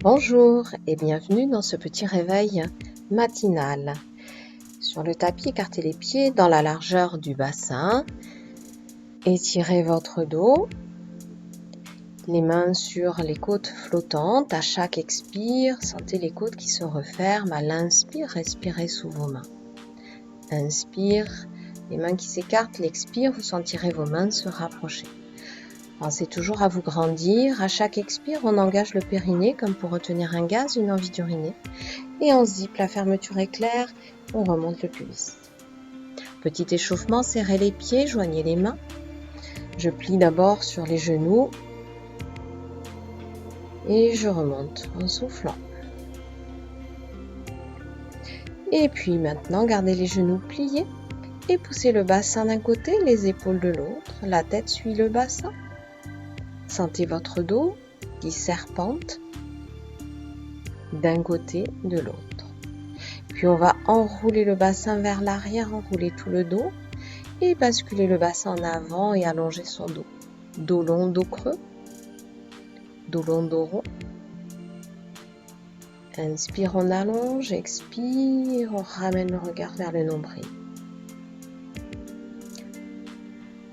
Bonjour et bienvenue dans ce petit réveil matinal. Sur le tapis, écartez les pieds dans la largeur du bassin. Étirez votre dos. Les mains sur les côtes flottantes. À chaque expire, sentez les côtes qui se referment. À l'inspire, respirez sous vos mains. Inspire, les mains qui s'écartent. L'expire, vous sentirez vos mains se rapprocher. Pensez toujours à vous grandir. À chaque expire, on engage le périnée comme pour retenir un gaz, une envie d'uriner. Et on zip, la fermeture est claire, on remonte le pubis. Petit échauffement, serrez les pieds, joignez les mains. Je plie d'abord sur les genoux et je remonte en soufflant. Et puis maintenant, gardez les genoux pliés et poussez le bassin d'un côté, les épaules de l'autre. La tête suit le bassin. Sentez votre dos qui serpente d'un côté, de l'autre. Puis on va enrouler le bassin vers l'arrière, enrouler tout le dos et basculer le bassin en avant et allonger son dos. Dos long, dos creux. Dos long, dos rond. Inspire, on allonge. Expire, on ramène le regard vers le nombril.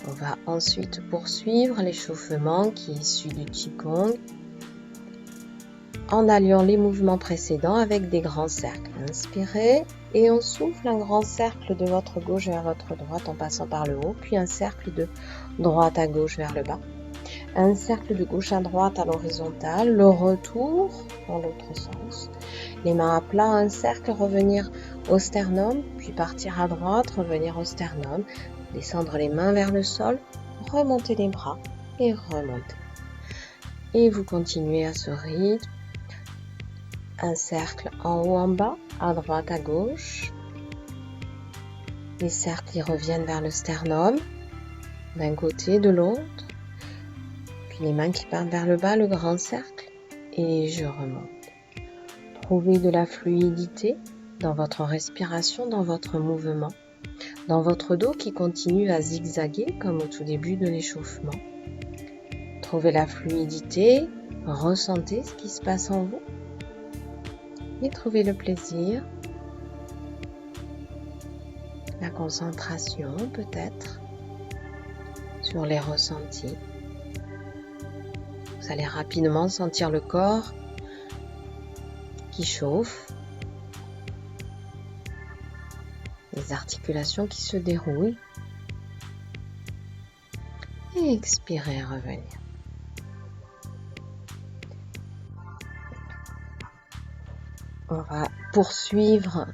On va ensuite poursuivre l'échauffement qui est issu du Qigong en alliant les mouvements précédents avec des grands cercles. Inspirez et on souffle un grand cercle de votre gauche vers votre droite en passant par le haut, puis un cercle de droite à gauche vers le bas. Un cercle de gauche à droite à l'horizontale, le retour dans l'autre sens. Les mains à plat, un cercle, revenir au sternum, puis partir à droite, revenir au sternum, descendre les mains vers le sol, remonter les bras et remonter. Et vous continuez à ce rythme. Un cercle en haut, en bas, à droite, à gauche. Les cercles y reviennent vers le sternum, d'un côté, de l'autre. Les mains qui partent vers le bas, le grand cercle, et je remonte. Trouvez de la fluidité dans votre respiration, dans votre mouvement, dans votre dos qui continue à zigzaguer comme au tout début de l'échauffement. Trouvez la fluidité, ressentez ce qui se passe en vous et trouvez le plaisir, la concentration peut-être sur les ressentis. Vous allez rapidement sentir le corps qui chauffe, les articulations qui se déroulent. Et expirez, revenir. On va poursuivre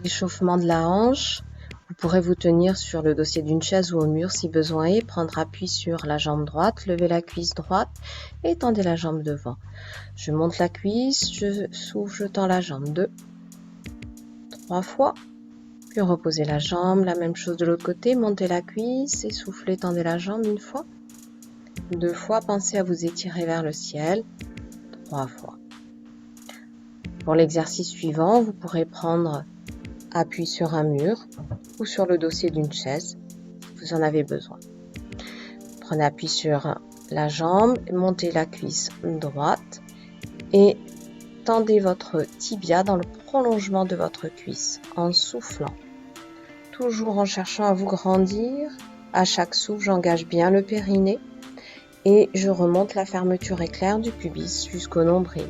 l'échauffement de la hanche. Vous pourrez vous tenir sur le dossier d'une chaise ou au mur si besoin est, prendre appui sur la jambe droite, lever la cuisse droite et tendez la jambe devant. Je monte la cuisse, je souffle, je tends la jambe 2, 3 fois, puis reposez la jambe, la même chose de l'autre côté, montez la cuisse et soufflez, tendez la jambe 1 fois, 2 fois, pensez à vous étirer vers le ciel, 3 fois. Pour l'exercice suivant, vous pourrez prendre appui sur un mur ou sur le dossier d'une chaise, si vous en avez besoin. Prenez appui sur la jambe, montez la cuisse droite et tendez votre tibia dans le prolongement de votre cuisse en soufflant. Toujours en cherchant à vous grandir. À chaque souffle, j'engage bien le périnée et je remonte la fermeture éclair du pubis jusqu'au nombril.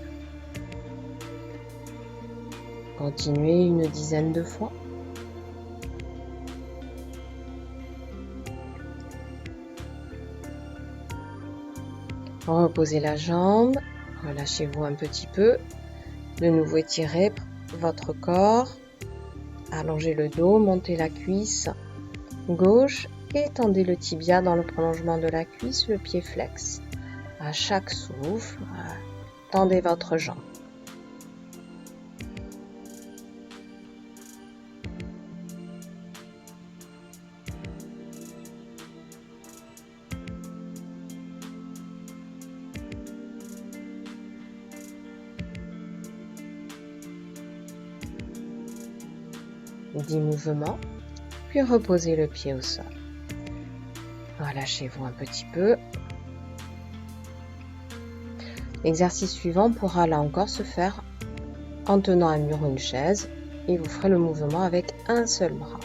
Continuez une dizaine de fois. Reposez la jambe, relâchez-vous un petit peu. De nouveau étirez votre corps, allongez le dos, montez la cuisse gauche et tendez le tibia dans le prolongement de la cuisse, le pied flex. À chaque souffle, tendez votre jambe. Dix mouvements, puis reposez le pied au sol. Relâchez-vous un petit peu. L'exercice suivant pourra là encore se faire en tenant un mur ou une chaise et vous ferez le mouvement avec un seul bras.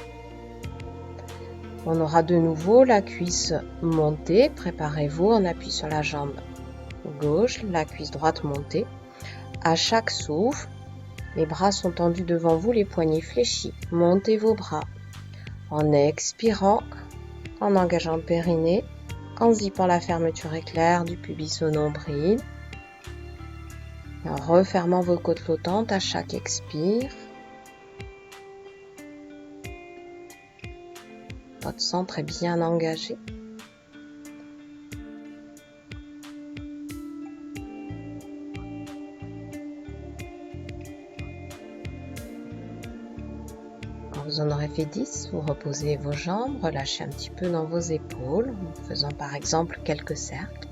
On aura de nouveau la cuisse montée. Préparez-vous, on appuie sur la jambe gauche, la cuisse droite montée. À chaque souffle, les bras sont tendus devant vous, les poignets fléchis. Montez vos bras. En expirant, en engageant le périnée, en zippant la fermeture éclair du pubis au nombril. Et en refermant vos côtes flottantes à chaque expire. Votre centre est bien engagé. Quand vous en aurez fait 10, vous reposez vos jambes, relâchez un petit peu dans vos épaules, en faisant par exemple quelques cercles.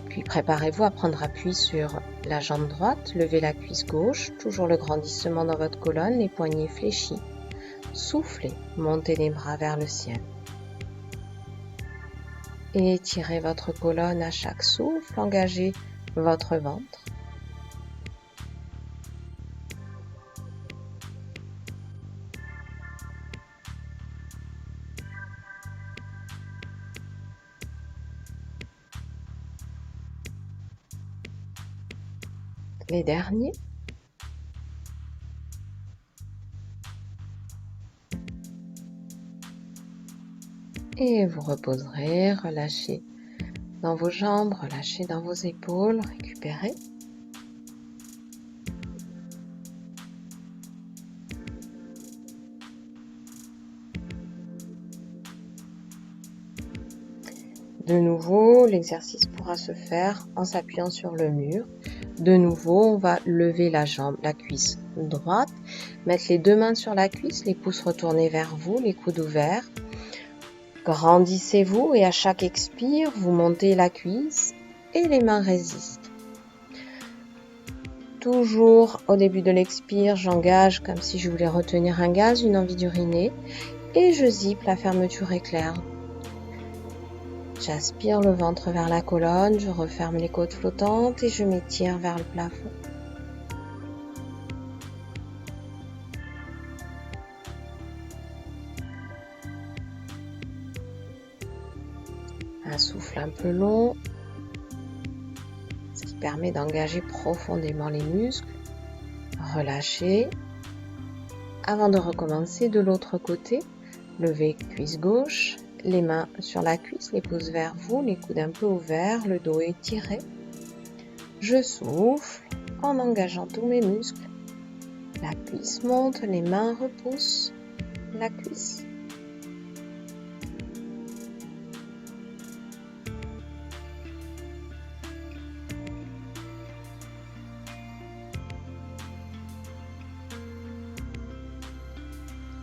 Puis préparez-vous à prendre appui sur la jambe droite, levez la cuisse gauche, toujours le grandissement dans votre colonne, les poignets fléchis. Soufflez, montez les bras vers le ciel. Et étirez votre colonne à chaque souffle, engagez votre ventre. Les derniers. Et vous reposerez, relâchez dans vos jambes, relâchez dans vos épaules, récupérez. De nouveau, l'exercice pourra se faire en s'appuyant sur le mur. De nouveau, on va lever la jambe, la cuisse droite, mettre les deux mains sur la cuisse, les pouces retournés vers vous, les coudes ouverts. Grandissez-vous et à chaque expire, vous montez la cuisse et les mains résistent. Toujours au début de l'expire, j'engage comme si je voulais retenir un gaz, une envie d'uriner et je zippe la fermeture éclair. J'aspire le ventre vers la colonne, je referme les côtes flottantes et je m'étire vers le plafond. Un souffle un peu long, ce qui permet d'engager profondément les muscles. Relâchez. Avant de recommencer de l'autre côté, levez cuisse gauche, les mains sur la cuisse, les pouces vers vous, les coudes un peu ouverts, le dos étiré. Je souffle en engageant tous mes muscles. La cuisse monte, les mains repoussent la cuisse.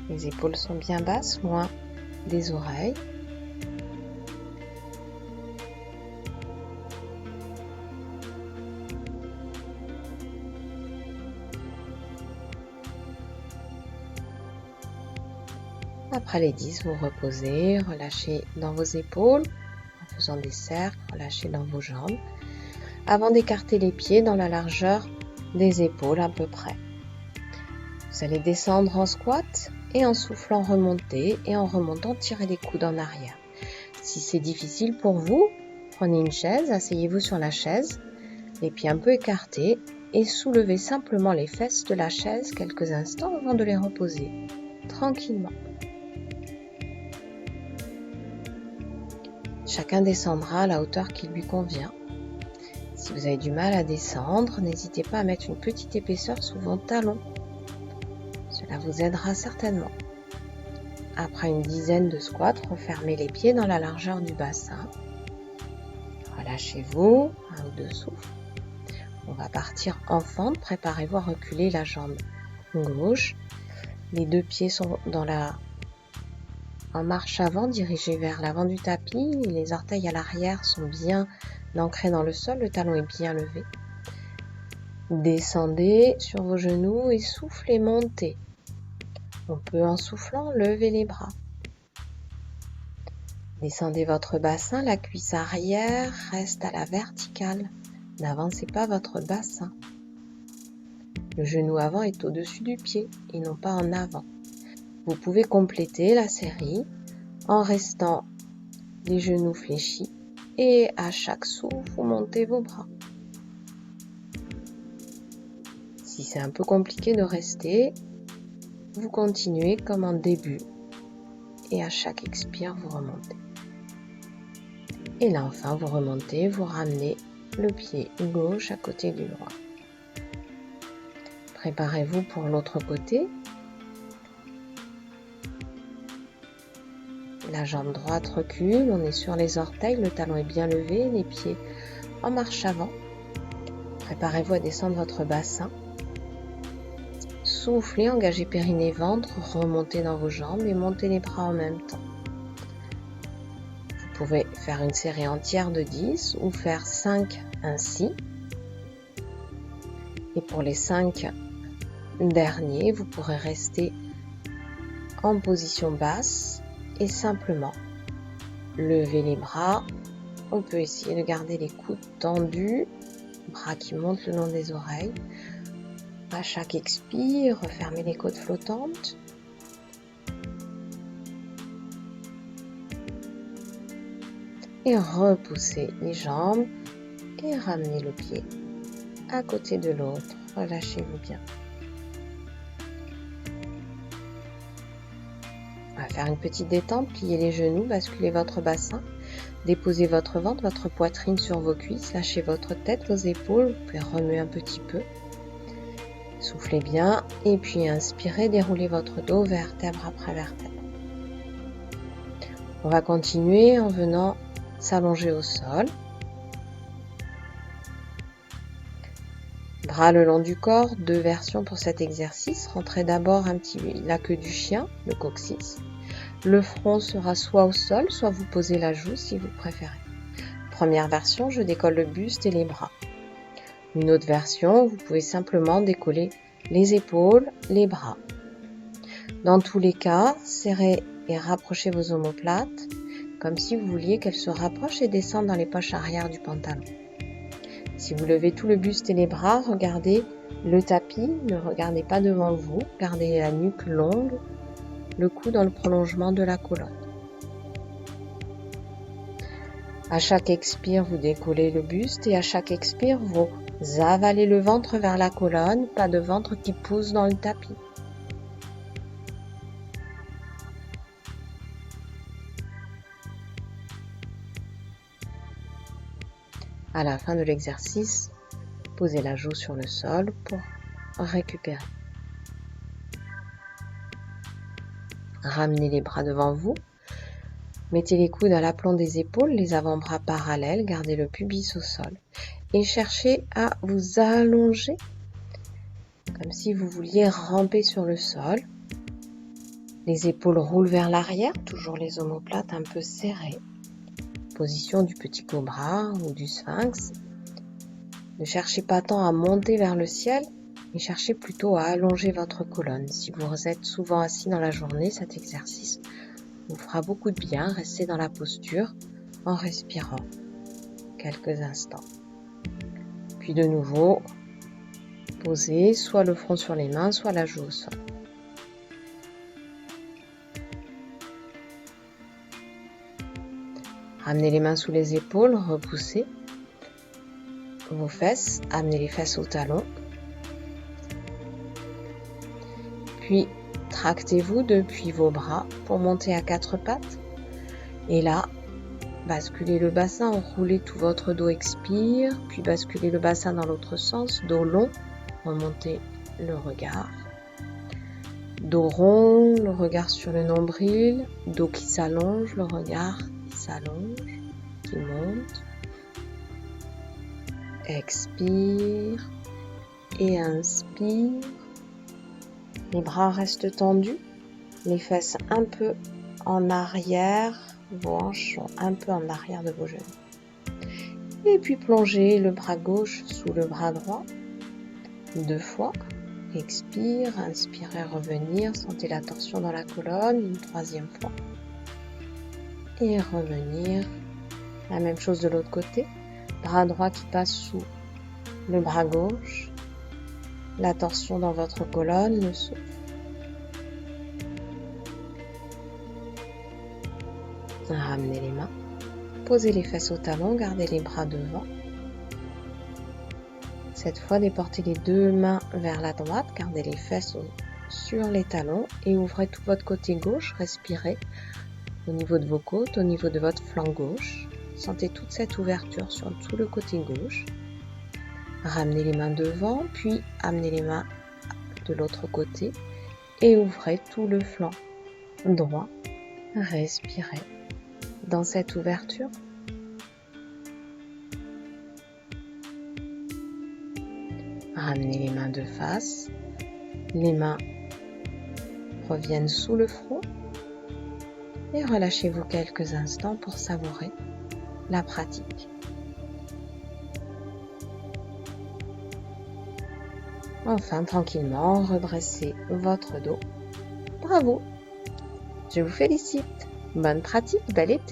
Les épaules sont bien basses, loin des oreilles. Après les 10, vous reposez, relâchez dans vos épaules en faisant des cercles, relâchez dans vos jambes avant d'écarter les pieds dans la largeur des épaules à peu près. Vous allez descendre en squat et en soufflant remonter et en remontant tirer les coudes en arrière. Si c'est difficile pour vous, prenez une chaise, asseyez-vous sur la chaise, les pieds un peu écartés et soulevez simplement les fesses de la chaise quelques instants avant de les reposer tranquillement. Chacun descendra à la hauteur qui lui convient. Si vous avez du mal à descendre, n'hésitez pas à mettre une petite épaisseur sous vos talons. Cela vous aidera certainement. Après une dizaine de squats, refermez les pieds dans la largeur du bassin. Relâchez-vous, un ou deux souffles. On va partir en fente, préparez-vous à reculer la jambe gauche. Les deux pieds sont en marche avant, dirigés vers l'avant du tapis. Les orteils à l'arrière sont bien ancrés dans le sol, le talon est bien levé. Descendez sur vos genoux et soufflez, montez. On peut en soufflant lever les bras. Descendez votre bassin, la cuisse arrière reste à la verticale. N'avancez pas votre bassin. Le genou avant est au-dessus du pied et non pas en avant. Vous pouvez compléter la série en restant les genoux fléchis et à chaque souffle, vous montez vos bras. Si c'est un peu compliqué de rester, vous continuez comme en début et à chaque expire, vous remontez. Et là, enfin, vous remontez, vous ramenez le pied gauche à côté du droit. Préparez-vous pour l'autre côté. La jambe droite recule, on est sur les orteils, le talon est bien levé, les pieds en marche avant. Préparez-vous à descendre votre bassin. Soufflez, engagez périnée, ventre, remontez dans vos jambes et montez les bras en même temps. Vous pouvez faire une série entière de 10 ou faire 5 ainsi. Et pour les 5 derniers, vous pourrez rester en position basse et simplement lever les bras. On peut essayer de garder les coudes tendus, bras qui montent le long des oreilles. À chaque expire, refermez les côtes flottantes. Et repoussez les jambes et ramenez le pied à côté de l'autre. Relâchez-vous bien. On va faire une petite détente, pliez les genoux, basculez votre bassin, déposez votre ventre, votre poitrine sur vos cuisses, lâchez votre tête, vos épaules, vous pouvez remuer un petit peu. Soufflez bien et puis inspirez, déroulez votre dos vertèbre après vertèbre. On va continuer en venant s'allonger au sol. Bras le long du corps, 2 versions pour cet exercice. Rentrez d'abord un petit la queue du chien, le coccyx. Le front sera soit au sol, soit vous posez la joue si vous préférez. Première version, je décolle le buste et les bras. Une autre version, vous pouvez simplement décoller les épaules, les bras. Dans tous les cas, serrez et rapprochez vos omoplates, comme si vous vouliez qu'elles se rapprochent et descendent dans les poches arrière du pantalon. Si vous levez tout le buste et les bras, regardez le tapis, ne regardez pas devant vous, gardez la nuque longue, le cou dans le prolongement de la colonne. À chaque expire, vous décollez le buste et à chaque expire, vous avalez le ventre vers la colonne, pas de ventre qui pousse dans le tapis. À la fin de l'exercice, posez la joue sur le sol pour récupérer. Ramenez les bras devant vous. Mettez les coudes à l'aplomb des épaules, les avant-bras parallèles, gardez le pubis au sol. Et cherchez à vous allonger, comme si vous vouliez ramper sur le sol. Les épaules roulent vers l'arrière, toujours les omoplates un peu serrées. Position du petit cobra ou du sphinx. Ne cherchez pas tant à monter vers le ciel, mais cherchez plutôt à allonger votre colonne. Si vous êtes souvent assis dans la journée, cet exercice vous fera beaucoup de bien. Restez dans la posture en respirant quelques instants. Puis de nouveau, posez soit le front sur les mains, soit la joue au sol. Ramenez les mains sous les épaules, repoussez vos fesses, amenez les fesses au talon. Puis, tractez-vous depuis vos bras pour monter à 4 pattes. Et là, basculez le bassin, enroulez tout votre dos, expire. Puis basculez le bassin dans l'autre sens, dos long, remontez le regard. Dos rond, le regard sur le nombril, dos qui s'allonge, le regard qui s'allonge, qui monte. Expire et inspire. Les bras restent tendus, les fesses un peu en arrière, vos hanches sont un peu en arrière de vos genoux. Et puis plongez le bras gauche sous le bras droit, 2 fois. Expire, inspirez, revenir, sentez la torsion dans la colonne, une 3e fois. Et revenir, la même chose de l'autre côté, bras droit qui passe sous le bras gauche, la torsion dans votre colonne, le souffle. Ramenez les mains, posez les fesses au talon, gardez les bras devant. Cette fois, déportez les deux mains vers la droite, gardez les fesses sur les talons et ouvrez tout votre côté gauche, respirez au niveau de vos côtes, au niveau de votre flanc gauche. Sentez toute cette ouverture sur tout le côté gauche. Ramenez les mains devant, puis amenez les mains de l'autre côté et ouvrez tout le flanc droit. Respirez dans cette ouverture. Ramenez les mains de face, les mains reviennent sous le front et relâchez-vous quelques instants pour savourer la pratique. Enfin, tranquillement, redressez votre dos. Bravo! Je vous félicite. Bonne pratique, bel été!